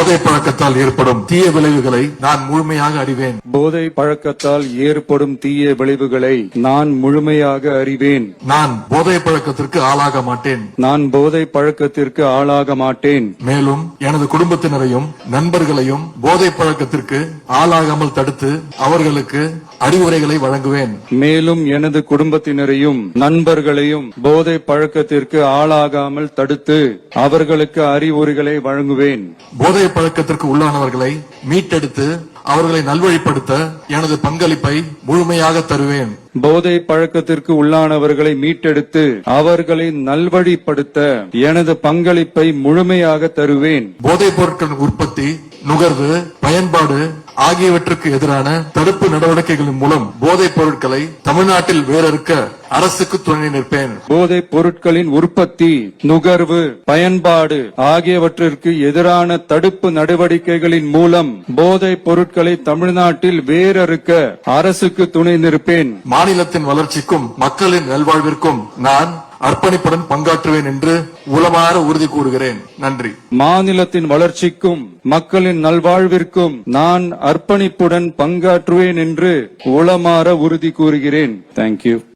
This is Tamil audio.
போதை பழக்கத்தால் ஏற்படும் தீய விளைவுகளை நான் முழுமையாக அறிவேன். போதை பழக்கத்தால் ஏற்படும் தீய விளைவுகளை நான் முழுமையாக அறிவேன். நான் போதை பழக்கத்திற்கு ஆளாக மாட்டேன். நான் போதை பழக்கத்திற்கு ஆளாக மாட்டேன். மேலும் எனது குடும்பத்தினரையும் நண்பர்களையும் போதை பழக்கத்திற்கு ஆளாகாமல் தடுத்து அவர்களுக்கு அறிவுரைகளை வழங்குவேன். மேலும் எனது குடும்பத்தினரையும் நண்பர்களையும் போதை பழக்கத்திற்கு ஆளாகாமல் தடுத்து அவர்களுக்கு அறிவுரைகளை வழங்குவேன். போதை பழக்கத்திற்கு உள்ளானவர்களை மீட்டெடுத்து அவர்களை நல்வழிப்படுத்த எனது பங்களிப்பை முழுமையாக தருவேன். போதை பழக்கத்திற்கு உள்ளானவர்களை மீட்டெடுத்து அவர்களை நல்வழிப்படுத்த எனது பங்களிப்பை முழுமையாக தருவேன். போதைப் பொருட்களின் உற்பத்தி, நுகர்வு, பயன்பாடு ஆகியவற்றுக்கு எதிரான தடுப்பு நடவடிக்கைகளின் மூலம் போதைப் பொருட்களை தமிழ்நாட்டில் வேரறுக்க அரசுக்கு துணை நிற்பேன். போதைப் பொருட்களின் உற்பத்தி, நுகர்வு, பயன்பாடு ஆகியவற்றிற்கு எதிரான தடுப்பு நடவடிக்கைகளின் மூலம் போதைப் பொருட்களை தமிழ்நாட்டில் வேரறுக்க அரசுக்கு துணை நிற்பேன். மாநிலத்தின் வளர்ச்சிக்கும் மக்களின் நல்வாழ்விற்கும் நான் அர்ப்பணிப்புடன் பங்காற்றுவேன் என்று உளமாற உறுதி கூறுகிறேன். நன்றி. மாநிலத்தின் வளர்ச்சிக்கும் மக்களின் நல்வாழ்விற்கும் நான் அர்ப்பணிப்புடன் பங்காற்றுவேன் என்று உளமாற உறுதி கூறுகிறேன். தேங்க்யூ.